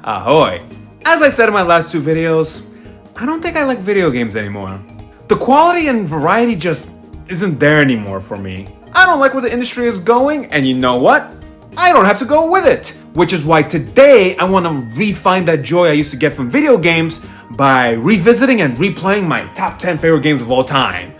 Ahoy! As I said in my last two videos, I don't think I like video games anymore. The quality and variety just isn't there anymore for me. I don't like where the industry is going, and you know what? I don't have to go with it. Which is why today I want to re-find that joy I used to get from video games by revisiting and replaying my top 10 favorite games of all time.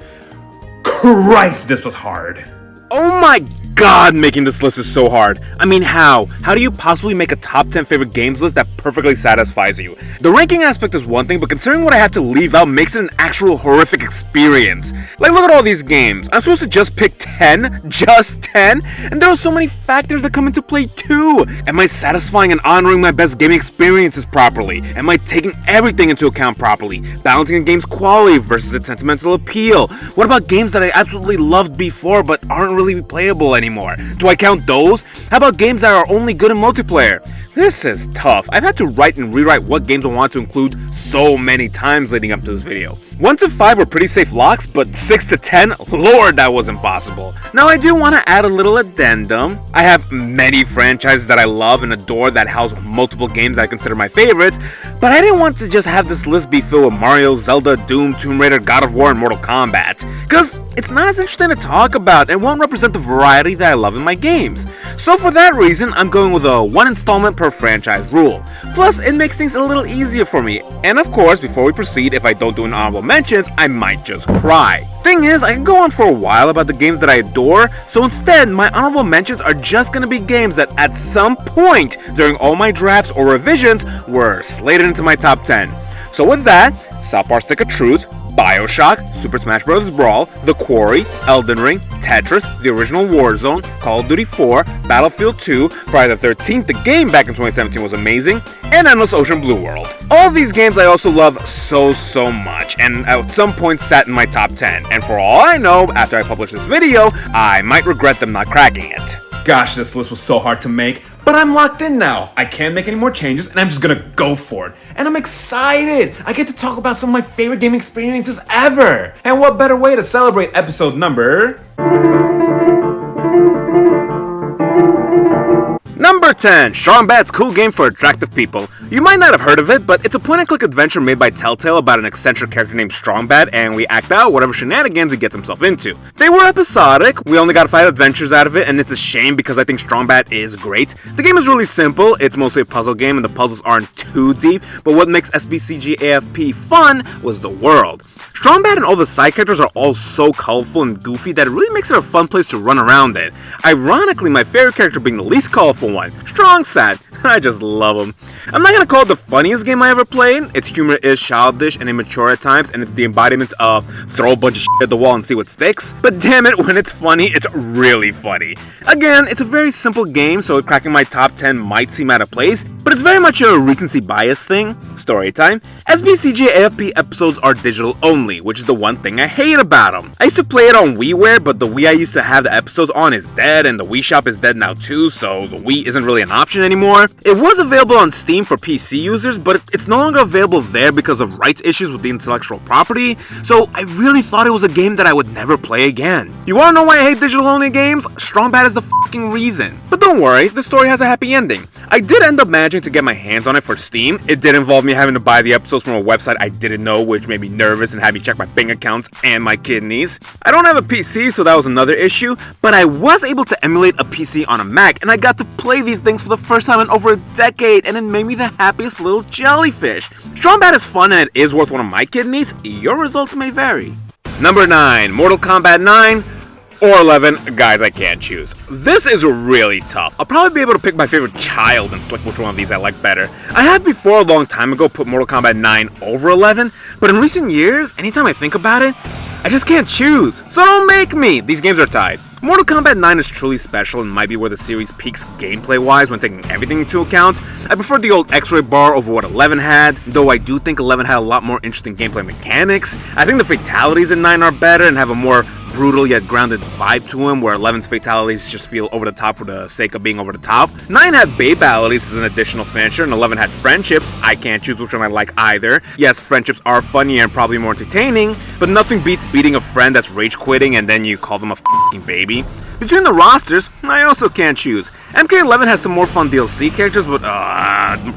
Christ, this was hard. Oh my god, making this list is so hard. I mean, how? How do you possibly make a top 10 favorite games list that perfectly satisfies you? The ranking aspect is one thing, but considering what I have to leave out makes it an actual horrific experience. Like, look at all these games. I'm supposed to just pick 10? Just 10? And there are so many factors that come into play too. Am I satisfying and honoring my best gaming experiences properly? Am I taking everything into account properly? Balancing a game's quality versus its sentimental appeal? What about games that I absolutely loved before but aren't really playable anymore? Do I count those? How about games that are only good in multiplayer? This is tough. I've had to write and rewrite what games I want to include so many times leading up to this video. 1 to 5 were pretty safe locks, but 6 to 10? Lord, that was impossible. Now I do want to add a little addendum. I have many franchises that I love and adore that house multiple games that I consider my favorites, but I didn't want to just have this list be filled with Mario, Zelda, Doom, Tomb Raider, God of War, and Mortal Kombat, because it's not as interesting to talk about and won't represent the variety that I love in my games. So for that reason, I'm going with a 1 installment per franchise rule. Plus, it makes things a little easier for me. And of course, before we proceed, if I don't do an honorable mentions, I might just cry. Thing is, I can go on for a while about the games that I adore, so instead, my honorable mentions are just gonna be games that at some point during all my drafts or revisions were slated into my top 10. So with that, South Park Stick of Truth, BioShock, Super Smash Bros. Brawl, The Quarry, Elden Ring, Tetris, the original Warzone, Call of Duty 4, Battlefield 2, Friday the 13th, the game back in 2017 was amazing, and Endless Ocean Blue World. All of these games I also love so much, and at some point sat in my top 10, and for all I know, after I publish this video, I might regret them not cracking it. Gosh, this list was so hard to make, but I'm locked in now. I can't make any more changes, and I'm just gonna go for it. And I'm excited! I get to talk about some of my favorite gaming experiences ever! And what better way to celebrate episode number... Number 10, Strong Bad's cool game for attractive people. You might not have heard of it, but it's a point-and-click adventure made by Telltale about an eccentric character named Strong Bad, and we act out whatever shenanigans he gets himself into. They were episodic, we only got 5 adventures out of it, and it's a shame because I think Strong Bad is great. The game is really simple, it's mostly a puzzle game and the puzzles aren't too deep, but what makes SBCG AFP fun was the world. Strong Bad and all the side characters are all so colorful and goofy that it really makes it a fun place to run around in. Ironically, my favorite character being the least colorful one, Strong Sad. I just love him. I'm not gonna call it the funniest game I ever played. Its humor is childish and immature at times, and it's the embodiment of throw a bunch of shit at the wall and see what sticks. But damn it, when it's funny, it's really funny. Again, it's a very simple game, so cracking my top 10 might seem out of place, but it's very much a recency bias thing. Story time. SBCG AFP episodes are digital only, which is the one thing I hate about them. I used to play it on WiiWare, but the Wii I used to have the episodes on is dead, and the Wii Shop is dead now too, so the Wii isn't really an option anymore. It was available on Steam for PC users, but it's no longer available there because of rights issues with the intellectual property, so I really thought it was a game that I would never play again. You wanna know why I hate digital-only games? Strong Bad is the fucking reason. But don't worry, the story has a happy ending. I did end up managing to get my hands on it for Steam. It did involve me having to buy the episodes from a website I didn't know, which made me nervous and had me check my bank accounts and my kidneys. I don't have a PC, so that was another issue, but I was able to emulate a PC on a Mac, and I got to play these things for the first time in over a decade, and it made me the happiest little jellyfish. Strong Bad is fun and it is worth one of my kidneys. Your results may vary. Number 9, Mortal Kombat 9 or 11, guys, I can't choose. This is really tough. I'll probably be able to pick my favorite child and select which one of these I like better. I have before a long time ago put Mortal Kombat 9 over 11, but in recent years, anytime I think about it, I just can't choose. So don't make me! These games are tied. Mortal Kombat 9 is truly special and might be where the series peaks gameplay-wise when taking everything into account. I prefer the old X-Ray bar over what 11 had, though I do think 11 had a lot more interesting gameplay mechanics. I think the fatalities in 9 are better and have a more brutal yet grounded vibe to him, where 11's fatalities just feel over the top for the sake of being over the top. 9 had babalities as an additional finisher, and 11 had friendships. I can't choose which one I like either. Yes, friendships are funnier and probably more entertaining, but nothing beats beating a friend that's rage quitting and then you call them a f***ing baby. Between the rosters, I also can't choose. MK11 has some more fun DLC characters, but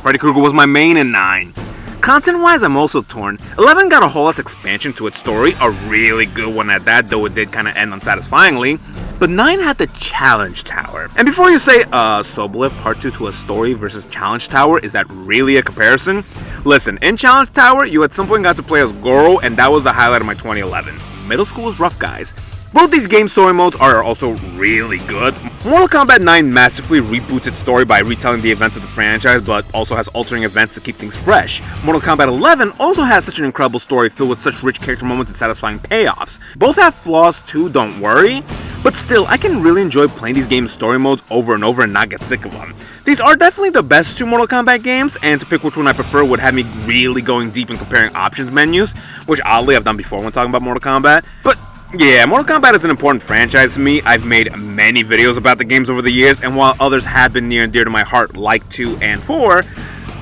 Freddy Krueger was my main in 9. Content-wise, I'm also torn. 11 got a whole lot of expansion to its story, a really good one at that, though it did kinda end unsatisfyingly. But 9 had the Challenge Tower. And before you say, Sobolev Part 2 to a story versus Challenge Tower, is that really a comparison? Listen, in Challenge Tower, you at some point got to play as Goro, and that was the highlight of my 2011. Middle school was rough, guys. Both these game story modes are also really good. Mortal Kombat 9 masterfully reboots its story by retelling the events of the franchise, but also has altering events to keep things fresh. Mortal Kombat 11 also has such an incredible story filled with such rich character moments and satisfying payoffs. Both have flaws too, don't worry, but still, I can really enjoy playing these games' story modes over and over and not get sick of them. These are definitely the best two Mortal Kombat games, and to pick which one I prefer would have me really going deep and comparing options menus, which oddly I've done before when talking about Mortal Kombat. But yeah, Mortal Kombat is an important franchise to me. I've made many videos about the games over the years, and while others have been near and dear to my heart, like 2 and 4,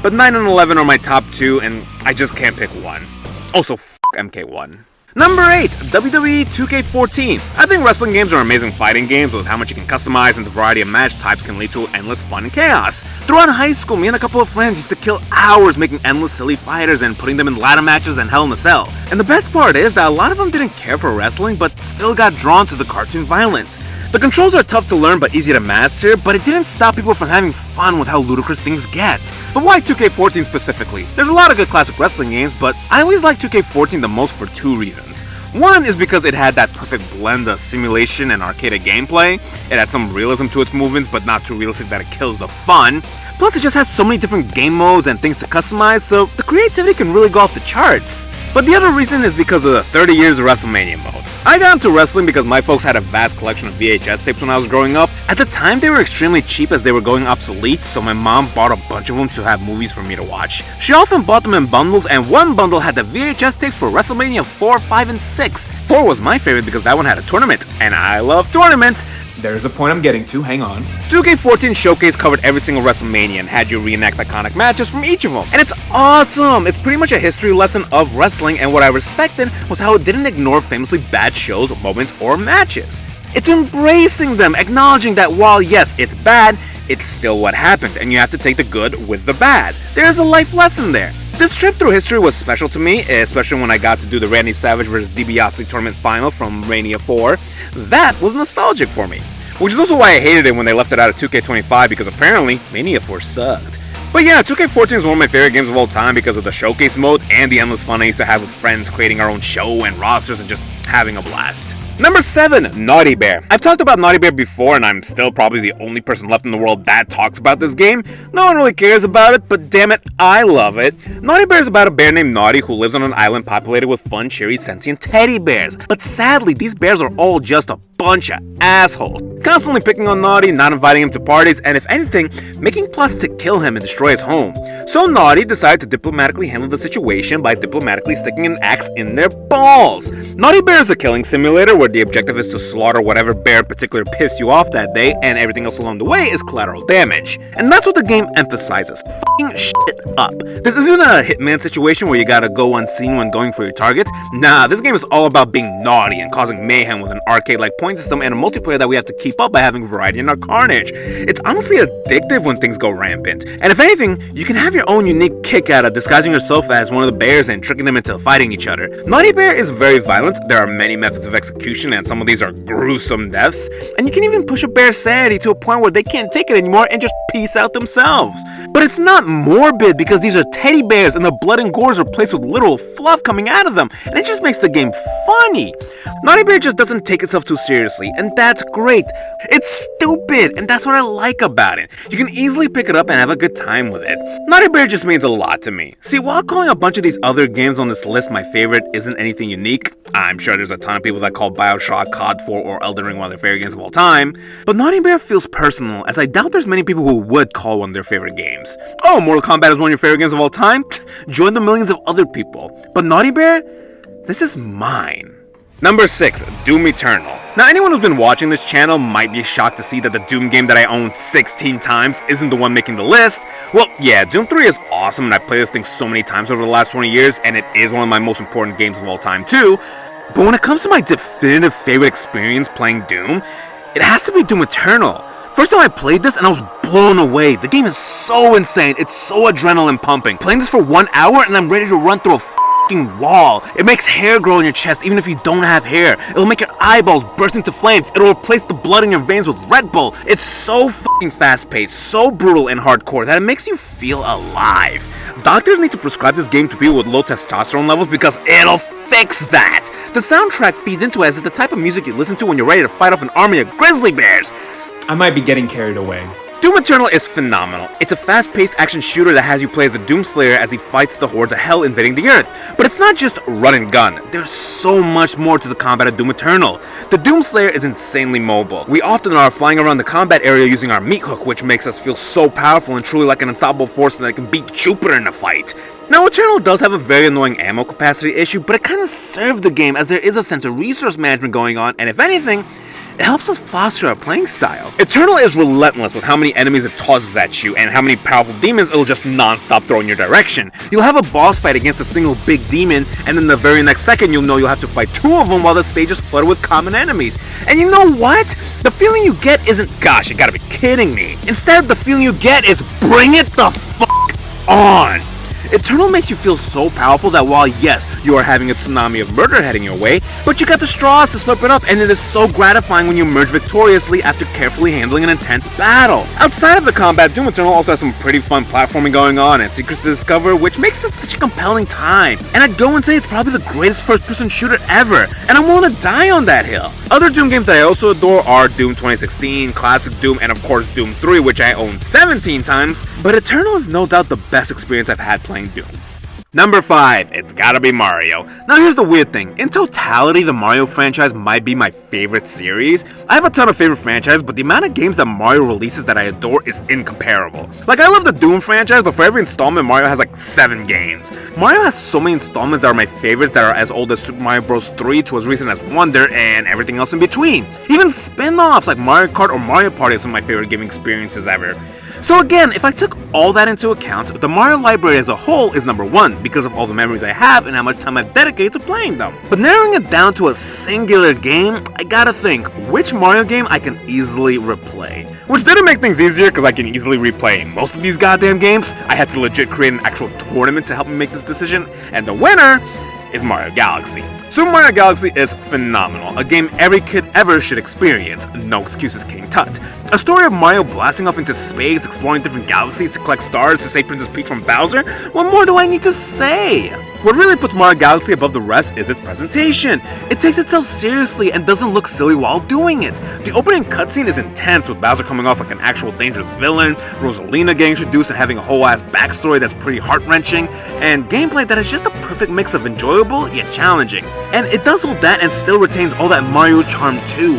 but 9 and 11 are my top 2, and I just can't pick one. Also, f*** MK1. Number 8, WWE 2K14. I think wrestling games are amazing fighting games with how much you can customize and the variety of match types can lead to endless fun and chaos. Throughout high school, me and a couple of friends used to kill hours making endless silly fighters and putting them in ladder matches and Hell in a Cell. And the best part is that a lot of them didn't care for wrestling but still got drawn to the cartoon violence. The controls are tough to learn but easy to master, but it didn't stop people from having fun with how ludicrous things get. But why 2K14 specifically? There's a lot of good classic wrestling games, but I always like 2K14 the most for 2 reasons. One is because it had that perfect blend of simulation and arcade gameplay. It had some realism to its movements, but not too realistic that it kills the fun. Plus, it just has so many different game modes and things to customize, so the creativity can really go off the charts. But the other reason is because of the 30 years of WrestleMania mode. I got into wrestling because my folks had a vast collection of VHS tapes when I was growing up. At the time, they were extremely cheap as they were going obsolete, so my mom bought a bunch of them to have movies for me to watch. She often bought them in bundles, and one bundle had the VHS tapes for WrestleMania 4, 5, and 6. 4 was my favorite because that one had a tournament, and I love tournaments. There's a point I'm getting to, hang on. 2K14 Showcase covered every single WrestleMania and had you reenact iconic matches from each of them. And it's awesome! It's pretty much a history lesson of wrestling, and what I respected was how it didn't ignore famously bad shows, moments, or matches. It's embracing them, acknowledging that while yes, it's bad, it's still what happened, and you have to take the good with the bad. There's a life lesson there. This trip through history was special to me, especially when I got to do the Randy Savage vs. DiBiase tournament final from Mania 4. That was nostalgic for me. Which is also why I hated it when they left it out of 2K25, because apparently Mania 4 sucked. But yeah, 2K14 is one of my favorite games of all time because of the showcase mode and the endless fun I used to have with friends creating our own show and rosters and just having a blast. Number 7, Naughty Bear. I've talked about Naughty Bear before, and I'm still probably the only person left in the world that talks about this game. No one really cares about it, but damn it, I love it. Naughty Bear is about a bear named Naughty who lives on an island populated with fun, cheery, sentient teddy bears. But sadly, these bears are all just a bunch of assholes. Constantly picking on Naughty, not inviting him to parties, and if anything, making plots to kill him and destroy his home. So Naughty decided to diplomatically handle the situation by diplomatically sticking an axe in their balls. Naughty Bear is a killing simulator where the objective is to slaughter whatever bear in particular pissed you off that day, and everything else along the way is collateral damage. And that's what the game emphasizes. F***ing shit up. This isn't a Hitman situation where you gotta go unseen when going for your targets. Nah, this game is all about being naughty and causing mayhem with an arcade-like point system and a multiplayer that we have to keep up by having variety in our carnage. It's honestly addictive when things go rampant. And if anything, you can have your own unique kick out of disguising yourself as one of the bears and tricking them into fighting each other. Naughty Bear is very violent. There are many methods of execution, and some of these are gruesome deaths. And you can even push a bear's sanity to a point where they can't take it anymore and just peace out themselves. But it's not morbid because these are teddy bears and the blood and gore is replaced with literal fluff coming out of them, and it just makes the game funny. Naughty Bear just doesn't take itself too seriously, and that's great. It's stupid, and that's what I like about it. You can easily pick it up and have a good time with it. Naughty Bear just means a lot to me. See, while calling a bunch of these other games on this list my favorite isn't anything unique, I'm sure there's a ton of people that call BioShock, COD 4, or Elden Ring one of their favorite games of all time, but Naughty Bear feels personal, as I doubt there's many people who would call one their favorite games. Oh, Mortal Kombat is one of your favorite games of all time? Join the millions of other people. But Naughty Bear? This is mine. Number 6, Doom Eternal. Now, anyone who's been watching this channel might be shocked to see that the Doom game that I owned 16 times isn't the one making the list. Well, yeah, Doom 3 is awesome, and I've played this thing so many times over the last 20 years, and it is one of my most important games of all time, too. But when it comes to my definitive favorite experience playing Doom, it has to be Doom Eternal. First time I played this, and I was blown away. The game is so insane, it's so adrenaline pumping. Playing this for 1 hour, and I'm ready to run through a wall. It makes hair grow in your chest even if you don't have hair. It'll make your eyeballs burst into flames. It'll replace the blood in your veins with Red Bull. It's so fast-paced, so brutal and hardcore that it makes you feel alive. Doctors need to prescribe this game to people with low testosterone levels because it'll fix that. The soundtrack feeds into it as it's the type of music you listen to when you're ready to fight off an army of grizzly bears. I might be getting carried away. Doom Eternal is phenomenal. It's a fast-paced action shooter that has you play as the Doomslayer as he fights the hordes of hell invading the earth. But it's not just run and gun. There's so much more to the combat of Doom Eternal. The Doomslayer is insanely mobile. We often are flying around the combat area using our meat hook, which makes us feel so powerful and truly like an unstoppable force that can beat Jupiter in a fight. Now, Eternal does have a very annoying ammo capacity issue, but it kind of serves the game as there is a sense of resource management going on, and if anything, it helps us foster our playing style. Eternal is relentless with how many enemies it tosses at you and how many powerful demons it'll just non-stop throw in your direction. You'll have a boss fight against a single big demon, and then the very next second you'll know you'll have to fight 2 of them while the stage is flooded with common enemies. And you know what? The feeling you get isn't, gosh, you gotta be kidding me. Instead, the feeling you get is, bring it the fuck on! Eternal makes you feel so powerful that while yes, you are having a tsunami of murder heading your way, but you got the straws to slurp it up, and it is so gratifying when you emerge victoriously after carefully handling an intense battle. Outside of the combat, Doom Eternal also has some pretty fun platforming going on and secrets to discover, which makes it such a compelling time. And I'd go and say it's probably the greatest first-person shooter ever, and I'm willing to die on that hill. Other Doom games that I also adore are Doom 2016, Classic Doom, and of course Doom 3, which I owned 17 times, but Eternal is no doubt the best experience I've had playing Doom. Number 5, it's gotta be Mario. Now here's the weird thing, in totality the Mario franchise might be my favorite series. I have a ton of favorite franchises, but the amount of games that Mario releases that I adore is incomparable. Like, I love the Doom franchise, but for every installment Mario has like 7 games. Mario has so many installments that are my favorites that are as old as Super Mario Bros. 3 to as recent as Wonder and everything else in between. Even spin-offs like Mario Kart or Mario Party are some of my favorite gaming experiences ever. So again, if I took all that into account, the Mario library as a whole is number 1 because of all the memories I have and how much time I've dedicated to playing them. But narrowing it down to a singular game, I gotta think, which Mario game I can easily replay? Which didn't make things easier because I can easily replay most of these goddamn games. I had to legit create an actual tournament to help me make this decision, and the winner is Mario Galaxy. Super Mario Galaxy is phenomenal, a game every kid ever should experience, no excuses King Tut. A story of Mario blasting off into space, exploring different galaxies to collect stars to save Princess Peach from Bowser. What more do I need to say? What really puts Mario Galaxy above the rest is its presentation. It takes itself seriously and doesn't look silly while doing it. The opening cutscene is intense, with Bowser coming off like an actual dangerous villain, Rosalina getting introduced and having a whole ass backstory that's pretty heart-wrenching, and gameplay that is just a perfect mix of enjoyable yet challenging. And it does all that and still retains all that Mario charm too.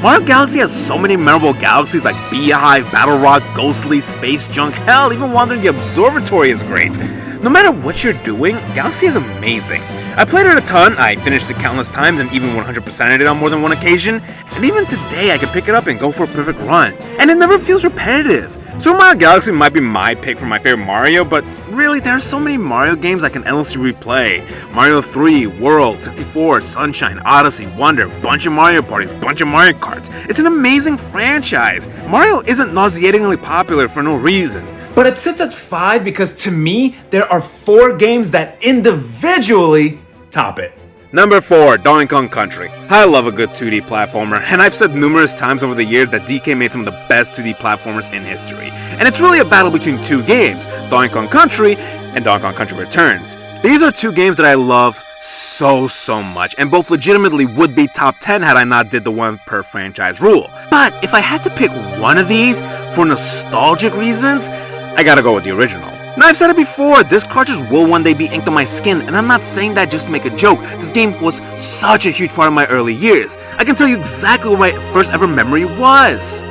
Mario Galaxy has so many memorable galaxies like Beehive, Battle Rock, Ghostly, Space Junk, hell, even wandering the Observatory is great. No matter what you're doing, Galaxy is amazing. I played it a ton, I finished it countless times and even 100%ed it on more than one occasion, and even today I can pick it up and go for a perfect run, and it never feels repetitive. Super Mario Galaxy might be my pick for my favorite Mario, but really there are so many Mario games I can endlessly replay. Mario 3, World, 64, Sunshine, Odyssey, Wonder, bunch of Mario Parties, bunch of Mario Karts. It's an amazing franchise. Mario isn't nauseatingly popular for no reason. But it sits at 5 because to me, there are 4 games that individually top it. Number 4, Donkey Kong Country. I love a good 2D platformer, and I've said numerous times over the years that DK made some of the best 2D platformers in history. And it's really a battle between 2 games, Donkey Kong Country and Donkey Kong Country Returns. These are 2 games that I love so much, and both legitimately would be top 10 had I not did the 1 per franchise rule. But if I had to pick one of these for nostalgic reasons, I gotta go with the original. Now, I've said it before, this cartridge will one day be inked on my skin, and I'm not saying that just to make a joke. This game was such a huge part of my early years. I can tell you exactly what my first ever memory was.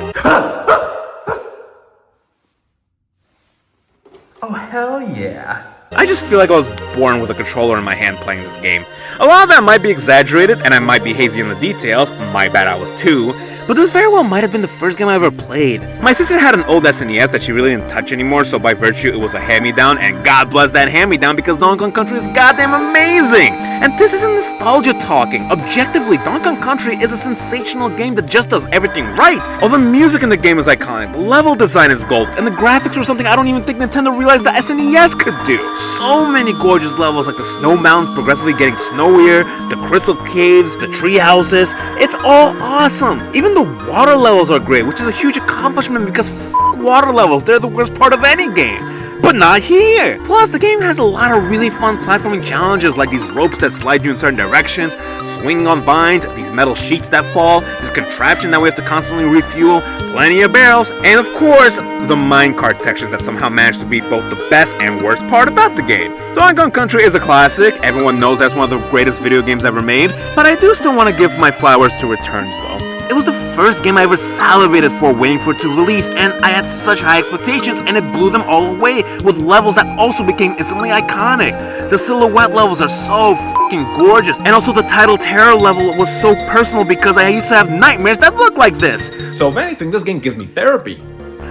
Oh, hell yeah. I just feel like I was born with a controller in my hand playing this game. A lot of that might be exaggerated, and I might be hazy on the details, my bad I was too, but this very well might have been the first game I ever played. My sister had an old SNES that she really didn't touch anymore, so by virtue it was a hand-me-down, and God bless that hand-me-down because Donkey Kong Country is goddamn amazing! And this isn't nostalgia talking. Objectively, Donkey Kong Country is a sensational game that just does everything right. All the music in the game is iconic, level design is gold, and the graphics were something I don't even think Nintendo realized the SNES could do. So many gorgeous levels like the snow mountains progressively getting snowier, the crystal caves, the tree houses. It's all awesome. Even the water levels are great, which is a huge accomplishment because water levels, they're the worst part of any game. But not here! Plus, the game has a lot of really fun platforming challenges like these ropes that slide you in certain directions, swinging on vines, these metal sheets that fall, this contraption that we have to constantly refuel, plenty of barrels, and of course, the minecart section that somehow managed to be both the best and worst part about the game. Donkey Kong Country is a classic, everyone knows that's one of the greatest video games ever made, but I do still want to give my flowers to Returns though. It was the first game I ever salivated for waiting for it to release, and I had such high expectations, and it blew them all away with levels that also became instantly iconic. The silhouette levels are so fucking gorgeous, and also the title Terror level was so personal because I used to have nightmares that looked like this. So if anything, this game gives me therapy.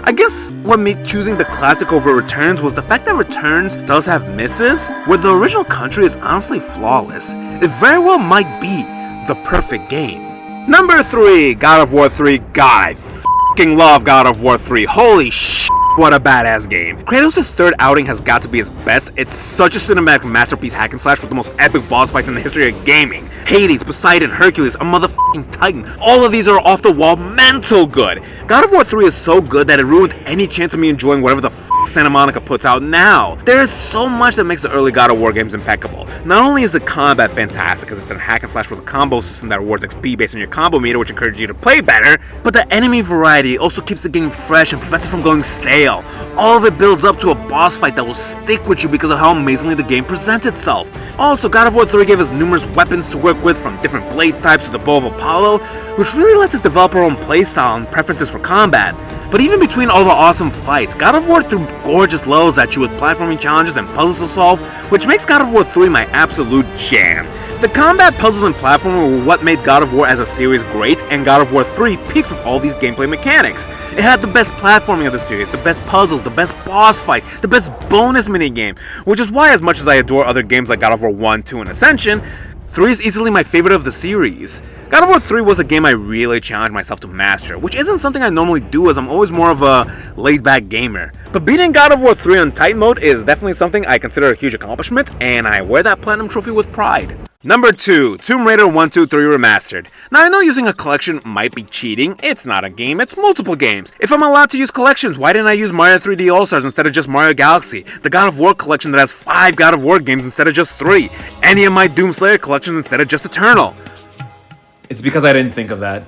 I guess what made choosing the classic over Returns was the fact that Returns does have misses, where the original Country is honestly flawless. It very well might be the perfect game. Number 3, God of War 3. God, I f***ing love God of War 3. Holy shit, what a badass game. Kratos' third outing has got to be his best. It's such a cinematic masterpiece hack and slash with the most epic boss fights in the history of gaming. Hades, Poseidon, Hercules, a motherfucking Titan. All of these are off the wall mental good. God of War 3 is so good that it ruined any chance of me enjoying whatever the f*** Santa Monica puts out now. There is so much that makes the early God of War games impeccable. Not only is the combat fantastic because it's a hack and slash with a combo system that rewards XP based on your combo meter, which encourages you to play better, but the enemy variety also keeps the game fresh and prevents it from going stale. All of it builds up to a boss fight that will stick with you because of how amazingly the game presents itself. Also, God of War 3 gave us numerous weapons to work with, from different blade types to the Bow of Apollo, which really lets us develop our own playstyle and preferences for combat. But even between all the awesome fights, God of War threw gorgeous levels at you with platforming challenges and puzzles to solve, which makes God of War 3 my absolute jam. The combat, puzzles, and platforming were what made God of War as a series great, and God of War 3 peaked with all these gameplay mechanics. It had the best platforming of the series, the best puzzles, the best boss fights, the best bonus minigame, which is why, as much as I adore other games like God of War 1, 2, and Ascension, 3 is easily my favorite of the series. God of War 3 was a game I really challenged myself to master, which isn't something I normally do as I'm always more of a laid-back gamer. But beating God of War 3 on tight mode is definitely something I consider a huge accomplishment, and I wear that platinum trophy with pride. Number 2, Tomb Raider 1, 2, 3 Remastered. Now I know using a collection might be cheating, it's not a game, it's multiple games. If I'm allowed to use collections, why didn't I use Mario 3D All-Stars instead of just Mario Galaxy? The God of War collection that has 5 God of War games instead of just 3? Any of my Doom Slayer collections instead of just Eternal? It's because I didn't think of that.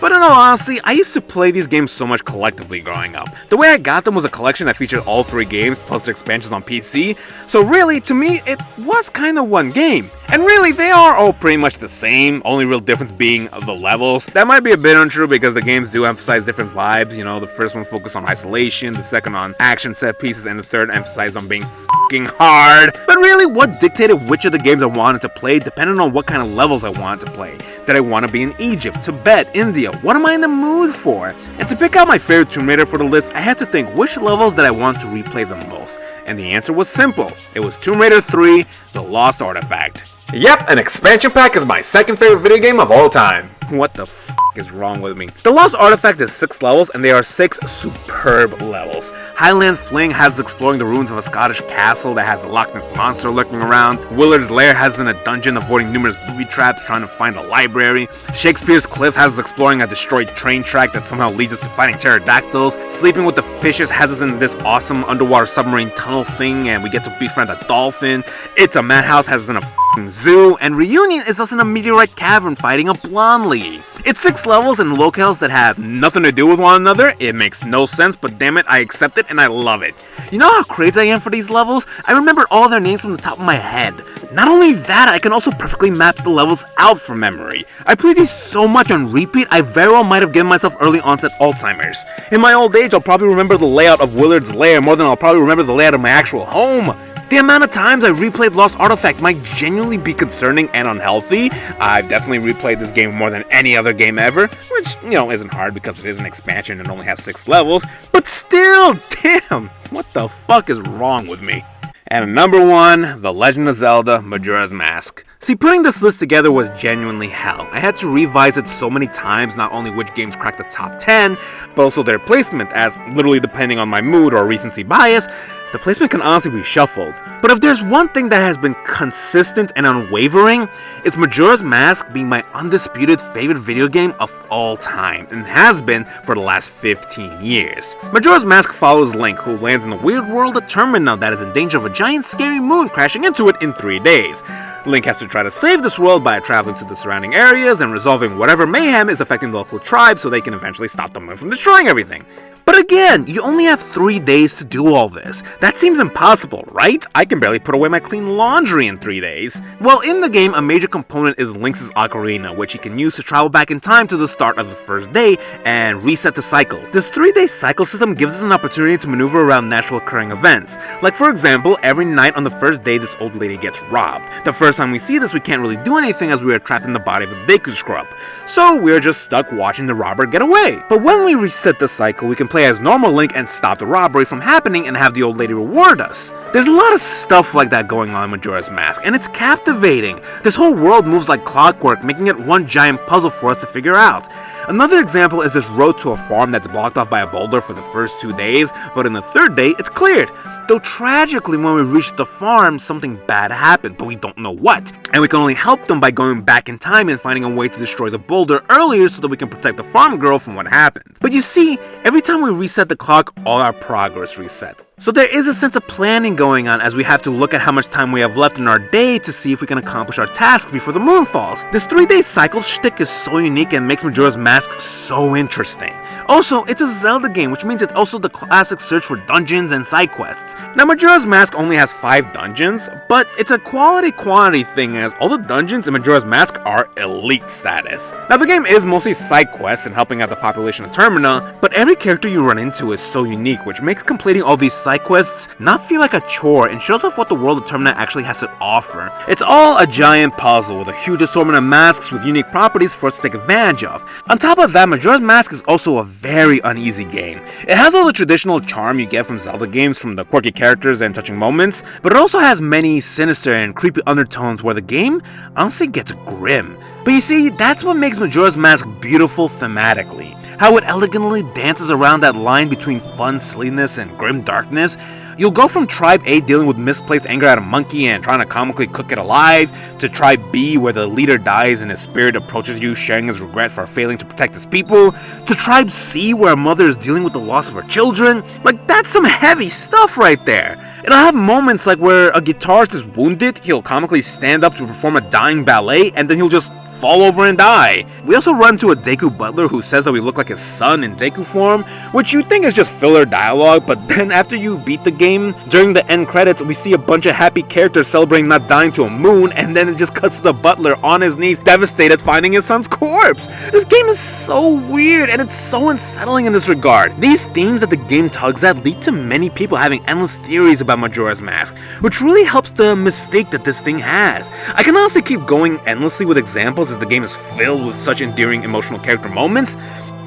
But in all honesty, I used to play these games so much collectively growing up. The way I got them was a collection that featured all 3 games plus their expansions on PC, so really, to me, it was kinda one game. And really, they are all pretty much the same, only real difference being the levels. That might be a bit untrue because the games do emphasize different vibes, you know, the first one focused on isolation, the second on action set pieces, and the third emphasized on being f***ing hard. But really, what dictated which of the games I wanted to play depended on what kind of levels I wanted to play. Did I want to be in Egypt, Tibet, India? What am I in the mood for? And to pick out my favorite Tomb Raider for the list, I had to think which levels that I want to replay the most. And the answer was simple. It was Tomb Raider 3, The Lost Artifact. Yep, an expansion pack is my second favorite video game of all time. What the f*** is wrong with me? The Lost Artifact is 6 levels, and they are 6 superb levels. Highland Fling has us exploring the ruins of a Scottish castle that has a Loch Ness Monster lurking around. Willard's Lair has us in a dungeon avoiding numerous booby traps trying to find a library. Shakespeare's Cliff has us exploring a destroyed train track that somehow leads us to fighting pterodactyls. Sleeping with the Fishes has us in this awesome underwater submarine tunnel thing, and we get to befriend a dolphin. It's a Madhouse has us in a f***ing zoo, and Reunion is us in a meteorite cavern fighting a blonde lady. It's 6 levels and locales that have nothing to do with one another. It makes no sense, but damn it, I accept it and I love it. You know how crazy I am for these levels? I remember all their names from the top of my head. Not only that, I can also perfectly map the levels out from memory. I play these so much on repeat, I very well might have given myself early onset Alzheimer's. In my old age, I'll probably remember the layout of Willard's Lair more than I'll probably remember the layout of my actual home. The amount of times I replayed Lost Artifact might genuinely be concerning and unhealthy. I've definitely replayed this game more than any other game ever, which, isn't hard because it is an expansion and only has 6 levels, but still, damn, what the fuck is wrong with me? And number 1, The Legend of Zelda Majora's Mask. See, putting this list together was genuinely hell. I had to revise it so many times, not only which games cracked the top 10, but also their placement, as literally depending on my mood or recency bias, the placement can honestly be shuffled. But if there's one thing that has been consistent and unwavering, it's Majora's Mask being my undisputed favorite video game of all time, and has been for the last 15 years. Majora's Mask follows Link, who lands in the weird world of Termina that is in danger of a giant scary moon crashing into it in 3 days. Link has to try to save this world by traveling to the surrounding areas and resolving whatever mayhem is affecting the local tribes so they can eventually stop the moon from destroying everything. But again, you only have 3 days to do all this. That seems impossible, right? I can barely put away my clean laundry in 3 days. Well, in the game, a major component is Link's Ocarina, which he can use to travel back in time to the start of the first day and reset the cycle. This 3-day cycle system gives us an opportunity to maneuver around natural occurring events. Like for example, every night on the first day this old lady gets robbed. The first time we see this, we can't really do anything as we are trapped in the body of a Deku Scrub. So we're just stuck watching the robber get away. But when we reset the cycle, we can play as normal Link and stop the robbery from happening and have the old lady reward us. There's a lot of stuff like that going on in Majora's Mask, and it's captivating. This whole world moves like clockwork, making it one giant puzzle for us to figure out. Another example is this road to a farm that's blocked off by a boulder for the first 2 days, but in the 3rd day, it's cleared. Though tragically, when we reach the farm, something bad happened, but we don't know what. And we can only help them by going back in time and finding a way to destroy the boulder earlier so that we can protect the farm girl from what happened. But you see, every time we reset the clock, all our progress reset. So there is a sense of planning going on as we have to look at how much time we have left in our day to see if we can accomplish our task before the moon falls. This 3-day cycle shtick is so unique and makes Majora's Mask so interesting. Also, it's a Zelda game, which means it's also the classic search for dungeons and side quests. Now, Majora's Mask only has 5 dungeons, but it's a quality-quantity thing as all the dungeons in Majora's Mask are elite status. Now, the game is mostly side quests and helping out the population of Termina, but every character you run into is so unique, which makes completing all these side quests not feel like a chore and shows off what the world of Termina actually has to offer. It's all a giant puzzle with a huge assortment of masks with unique properties for us to take advantage of. On top of that, Majora's Mask is also a very uneasy game. It has all the traditional charm you get from Zelda games, from the quirky characters and touching moments, but it also has many sinister and creepy undertones where the game honestly gets grim. But you see, that's what makes Majora's Mask beautiful thematically. How it elegantly dances around that line between fun silliness and grim darkness. You'll go from Tribe A dealing with misplaced anger at a monkey and trying to comically cook it alive, to Tribe B where the leader dies and his spirit approaches you sharing his regret for failing to protect his people, to Tribe C where a mother is dealing with the loss of her children. Like, that's some heavy stuff right there. It'll have moments like where a guitarist is wounded, he'll comically stand up to perform a dying ballet, and then he'll just fall over and die. We also run to a Deku butler who says that we look like his son in Deku form, which you think is just filler dialogue, but then after you beat the game, during the end credits, we see a bunch of happy characters celebrating not dying to a moon, and then it just cuts to the butler on his knees, devastated, finding his son's corpse. This game is so weird, and it's so unsettling in this regard. These themes that the game tugs at lead to many people having endless theories about Majora's Mask, which really helps the mystique that this thing has. I can honestly keep going endlessly with examples as the game is filled with such endearing emotional character moments,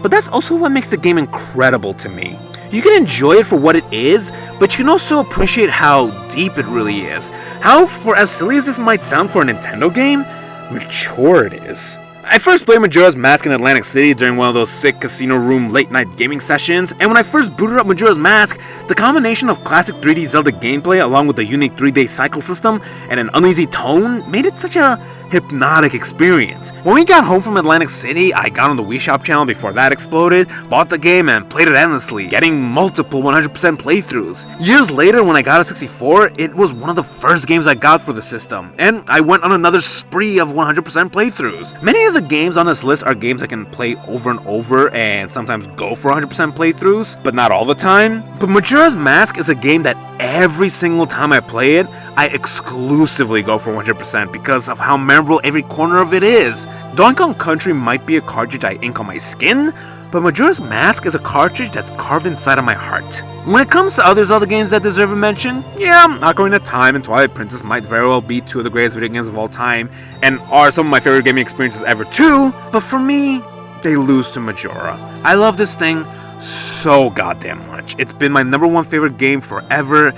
but that's also what makes the game incredible to me. You can enjoy it for what it is, but you can also appreciate how deep it really is. How, for as silly as this might sound for a Nintendo game, mature it is. I first played Majora's Mask in Atlantic City during one of those sick casino room late night gaming sessions, and when I first booted up Majora's Mask, the combination of classic 3D Zelda gameplay along with the unique 3-day cycle system and an uneasy tone made it such a hypnotic experience. When we got home from Atlantic City, I got on the Wii Shop channel before that exploded, bought the game and played it endlessly, getting multiple 100% playthroughs. Years later, when I got a 64, it was one of the first games I got for the system, and I went on another spree of 100% playthroughs. Many of the games on this list are games I can play over and over and sometimes go for 100% playthroughs, but not all the time. But Majora's Mask is a game that every single time I play it, I exclusively go for 100% because of how memorable every corner of it is. Donkey Kong Country might be a cartridge I ink on my skin, but Majora's Mask is a cartridge that's carved inside of my heart. When it comes to other Zelda games that deserve a mention, yeah, Ocarina of Time and Twilight Princess might very well be two of the greatest video games of all time, and are some of my favorite gaming experiences ever too, but for me, they lose to Majora. I love this thing so goddamn much. It's been my #1 favorite game forever,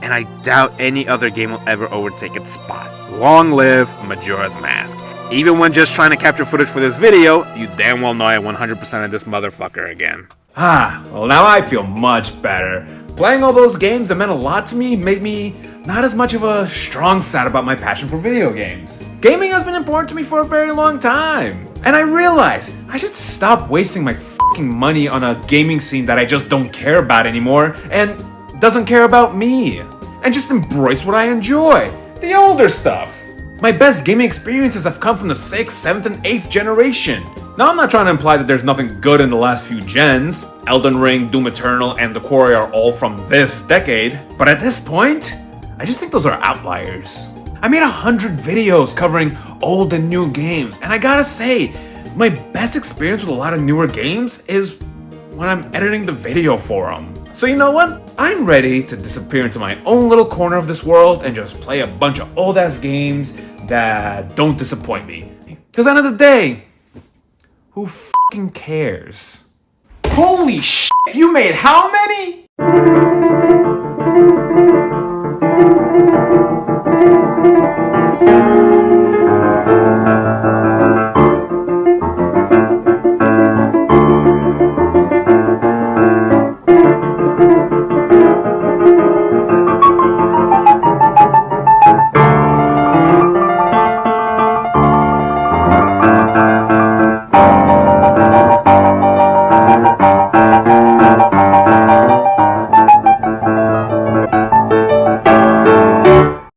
and I doubt any other game will ever overtake its spot. Long live Majora's Mask. Even when just trying to capture footage for this video, you damn well know I 100%ed this motherfucker again. Well now I feel much better. Playing all those games that meant a lot to me made me not as much of a strong side about my passion for video games. Gaming has been important to me for a very long time. And I realized I should stop wasting my fucking money on a gaming scene that I just don't care about anymore and doesn't care about me. And just embrace what I enjoy. The older stuff. My best gaming experiences have come from the 6th, 7th, and 8th generation. Now I'm not trying to imply that there's nothing good in the last few gens. Elden Ring, Doom Eternal, and The Quarry are all from this decade. But at this point, I just think those are outliers. I made 100 videos covering old and new games, and I gotta say, my best experience with a lot of newer games is when I'm editing the video for them. So you know what? I'm ready to disappear into my own little corner of this world and just play a bunch of old-ass games that don't disappoint me. Because at the end of the day, who fucking cares? Holy shit, you made how many?